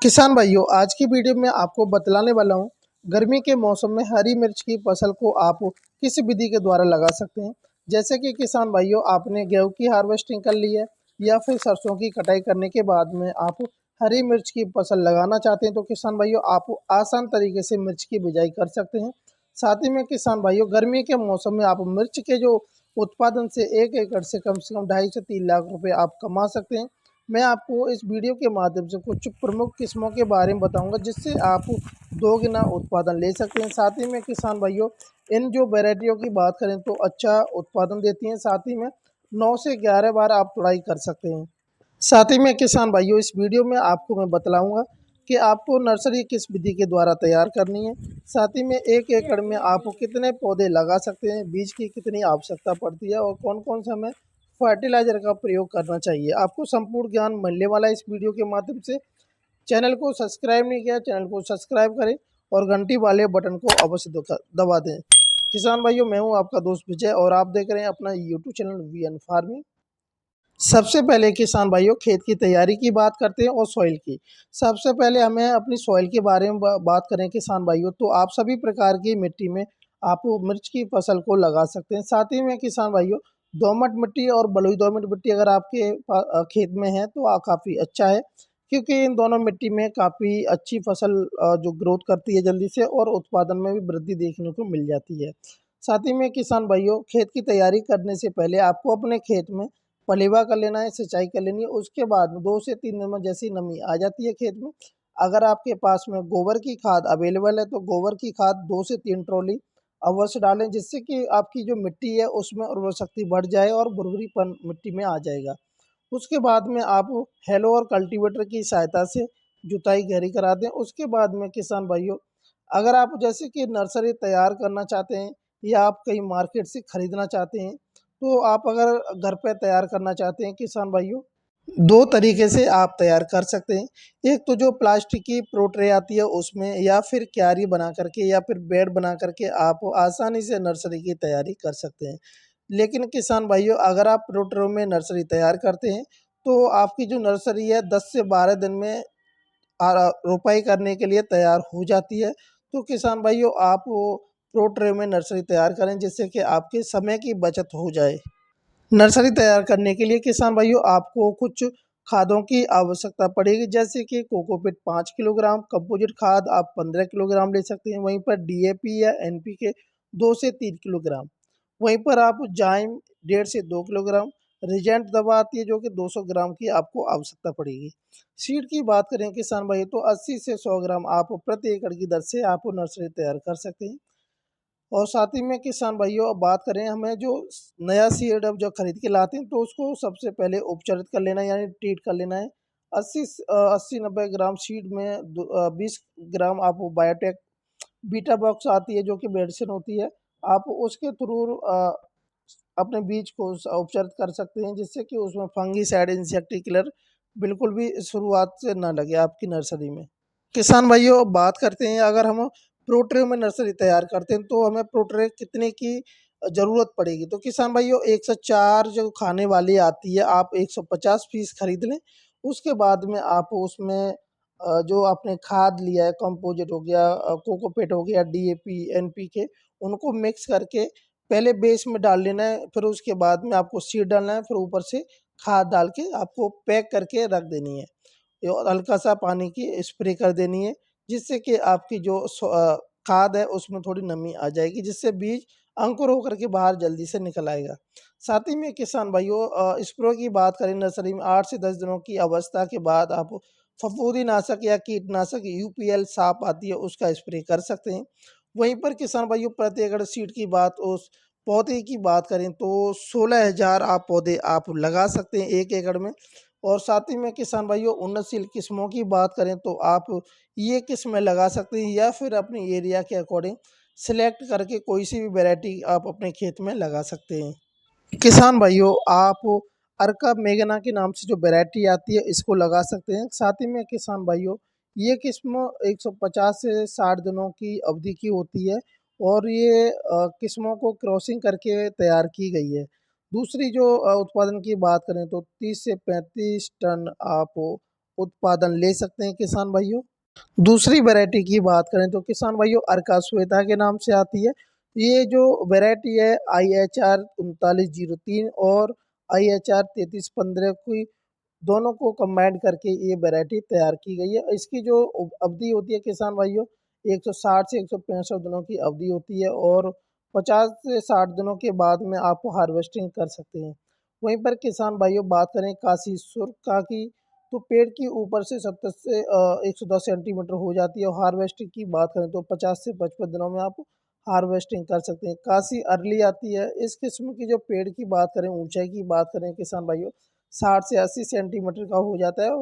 किसान भाइयों, आज की वीडियो में आपको बतलाने वाला हूँ गर्मी के मौसम में हरी मिर्च की फसल को आप किस विधि के द्वारा लगा सकते हैं। जैसे कि किसान भाइयों, आपने गेहूं की हार्वेस्टिंग कर ली है या फिर सरसों की कटाई करने के बाद में आप हरी मिर्च की फसल लगाना चाहते हैं, तो किसान भाइयों आप आसान तरीके से मिर्च की बिजाई कर सकते हैं। साथ ही में किसान भाइयों, गर्मी के मौसम में आप मिर्च के जो उत्पादन से 1 एकड़ से कम 2.5 से 3 लाख रुपए आप कमा सकते हैं। मैं आपको इस वीडियो के माध्यम से कुछ प्रमुख किस्मों के बारे में बताऊंगा, जिससे आप दोगुना उत्पादन ले सकते हैं। साथ ही में किसान भाइयों, इन जो वैरायटियों की बात करें तो अच्छा उत्पादन देती हैं। साथ ही में 9 से 11 बार आप तुड़ाई कर सकते हैं। साथ ही में किसान भाइयों, इस वीडियो में आपको मैं बतलाऊंगा कि आपको नर्सरी किस विधि के द्वारा तैयार करनी है। साथ ही में 1 एकड़ में आप कितने पौधे लगा सकते हैं, बीज की कितनी आवश्यकता पड़ती है और कौन कौन सा हमें फर्टिलाइजर का प्रयोग करना चाहिए। आपको संपूर्ण ज्ञान मिलने वाला है इस वीडियो के माध्यम से। चैनल को सब्सक्राइब नहीं किया, चैनल को सब्सक्राइब करें और घंटी वाले बटन को अवश्य दबा दें। किसान भाइयों, मैं हूं आपका दोस्त विजय और आप देख रहे हैं अपना यूट्यूब चैनल वीएन फार्मिंग। सबसे पहले किसान भाइयों, खेत की तैयारी की बात करते हैं और सॉइल की। सबसे पहले हमें अपनी सॉइल के बारे में बात करें किसान भाइयों, तो आप सभी प्रकार की मिट्टी में आप मिर्च की फसल को लगा सकते हैं। साथ ही में किसान भाइयों, दोमट मिट्टी और बलुई दोमट मिट्टी अगर आपके खेत में है तो काफ़ी अच्छा है, क्योंकि इन दोनों मिट्टी में काफ़ी अच्छी फसल जो ग्रोथ करती है जल्दी से और उत्पादन में भी वृद्धि देखने को मिल जाती है। साथ ही में किसान भाइयों, खेत की तैयारी करने से पहले आपको अपने खेत में पलेवा कर लेना है, सिंचाई कर लेनी है। उसके बाद में 2 से 3 दिन में जैसी नमी आ जाती है खेत में, अगर आपके पास में गोबर की खाद अवेलेबल है तो गोबर की खाद 2 से 3 ट्रॉली अवश्य डालें, जिससे कि आपकी जो मिट्टी है उसमें उर्वरा शक्ति बढ़ जाए और भुरभुरीपन मिट्टी में आ जाएगा। उसके बाद में आप हैलो और कल्टीवेटर की सहायता से जुताई गहरी करा दें। उसके बाद में किसान भाइयों, अगर आप जैसे कि नर्सरी तैयार करना चाहते हैं या आप कहीं मार्केट से खरीदना चाहते हैं, तो आप अगर घर पे तैयार करना चाहते हैं किसान भाइयों, 2 तरीके से आप तैयार कर सकते हैं। एक तो जो प्लास्टिक की प्रो ट्रे आती है उसमें, या फिर क्यारी बना करके या फिर बेड बना करके आप आसानी से नर्सरी की तैयारी कर सकते हैं। लेकिन किसान भाइयों, अगर आप प्रो ट्रे में नर्सरी तैयार करते हैं तो आपकी जो नर्सरी है 10 से 12 दिन में रोपाई करने के लिए तैयार हो जाती है। तो किसान भाइयों, आप वो प्रो ट्रे में नर्सरी तैयार करें, जिससे कि आपके समय की बचत हो जाए। नर्सरी तैयार करने के लिए किसान भाइयों, आपको कुछ खादों की आवश्यकता पड़ेगी, जैसे कि कोकोपीट 5 किलोग्राम, कंपोजिट खाद आप 15 किलोग्राम ले सकते हैं। वहीं पर डीएपी या एनपीके 2 से 3 किलोग्राम। वहीं पर आप जाइम 1.5 से 2 किलोग्राम, रिजेंट दवा आती है जो कि 200 ग्राम की आपको आवश्यकता पड़ेगी। सीड की बात करें किसान भाई, तो 80 से 100 ग्राम आप प्रति एकड़ की दर से आप नर्सरी तैयार कर सकते हैं। और साथ ही में किसान भाइयों, अब बात करें, हमें जो नया सीड अब जो खरीद के लाते हैं तो उसको सबसे पहले उपचारित कर लेना है, यानी ट्रीट कर लेना है। 80-90 ग्राम सीड में 20 ग्राम आप बायोटेक बीटा बॉक्स आती है जो कि मेडिसिन होती है, आप उसके थ्रू अपने बीज को उपचारित कर सकते हैं, जिससे कि उसमें फंगीसाइड इंसेक्टी किलर बिल्कुल भी शुरुआत से ना लगे आपकी नर्सरी में। किसान भाइयों, अब बात करते हैं, अगर हम प्रोट्रे में नर्सरी तैयार करते हैं तो हमें प्रोट्रे कितने की ज़रूरत पड़ेगी। तो किसान भाइयों, 104 जो खाने वाली आती है, आप 150 पीस खरीद लें। उसके बाद में आप उसमें जो आपने खाद लिया है, कंपोजिट हो गया, कोकोपीट हो गया, डीएपी, एनपीके, उनको मिक्स करके पहले बेस में डाल लेना है। फिर उसके बाद में आपको सीड डालना है, फिर ऊपर से खाद डाल के आपको पैक करके रख देनी है और हल्का सा पानी की स्प्रे कर देनी है, जिससे कि आपकी जो खाद है उसमें थोड़ी नमी आ जाएगी, जिससे बीज अंकुर होकर के बाहर जल्दी से निकल आएगा। साथ ही में किसान भाइयों, स्प्रे की बात करें, नर्सरी में 8 से 10 दिनों की अवस्था के बाद आप फफूंदी नाशक या कीटनाशक यूपीएल साप आती है उसका स्प्रे कर सकते हैं। वहीं पर किसान भाइयों, प्रति एकड़ सीड की बात, उस पौधे की बात करें तो 16,000 आप पौधे आप लगा सकते हैं 1 एकड़ में। और साथ ही में किसान भाइयों, उन्नतशील किस्मों की बात करें तो आप ये किस्में लगा सकते हैं, या फिर अपने एरिया के अकॉर्डिंग सिलेक्ट करके कोई सी भी वैरायटी आप अपने खेत में लगा सकते हैं। किसान भाइयों, आप अर्का मेघना के नाम से जो वैरायटी आती है इसको लगा सकते हैं। साथ ही में किसान भाइयों, ये किस्म 150 से 60 दिनों की अवधि की होती है और ये किस्मों को क्रॉसिंग करके तैयार की गई है। दूसरी जो उत्पादन की बात करें तो 30 से 35 टन आप उत्पादन ले सकते हैं किसान भाइयों। दूसरी वैरायटी की बात करें तो किसान भाइयों अर्का श्वेता के नाम से आती है। ये जो वैरायटी है IHR 3903 और IHR 3315 की दोनों को कंबाइंड करके ये वैरायटी तैयार की गई है। इसकी जो अवधि होती है किसान भाइयों 160 से 165 दिनों की अवधि होती है और 50 से 60 दिनों के बाद में आप हार्वेस्टिंग कर सकते हैं। वहीं पर किसान भाइयों बात करें काशी सुरखा की तो पेड़ की ऊपर से 70 से 110 सेंटीमीटर हो जाती है और हार्वेस्टिंग की बात करें तो 50 से 55 दिनों में आप हार्वेस्टिंग कर सकते हैं। काशी अर्ली आती है। इस किस्म की जो पेड़ की बात करें ऊंचाई की बात करें किसान भाइयों 60 से 80 सेंटीमीटर का हो जाता है और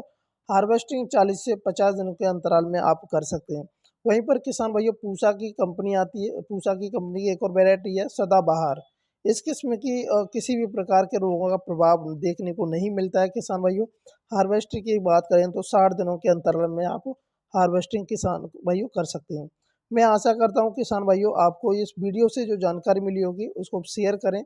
हार्वेस्टिंग 40 से 50 दिनों के अंतराल में आप कर सकते हैं। वहीं पर किसान भाइयों पूसा की कंपनी आती है। पूसा की कंपनी की एक और वैरायटी है सदाबहार। इस किस्म की किसी भी प्रकार के रोगों का प्रभाव देखने को नहीं मिलता है किसान भाइयों। हार्वेस्टिंग की बात करें तो 60 दिनों के अंतराल में आप हार्वेस्टिंग किसान भाइयों कर सकते हैं। मैं आशा करता हूँ किसान भाइयों आपको इस वीडियो से जो जानकारी मिली होगी उसको शेयर करें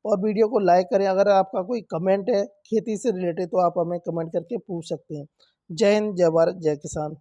और वीडियो को लाइक करें। अगर आपका कोई कमेंट है खेती से रिलेटेड तो आप हमें कमेंट करके पूछ सकते हैं। जय हिंद, जय भारत, जय किसान।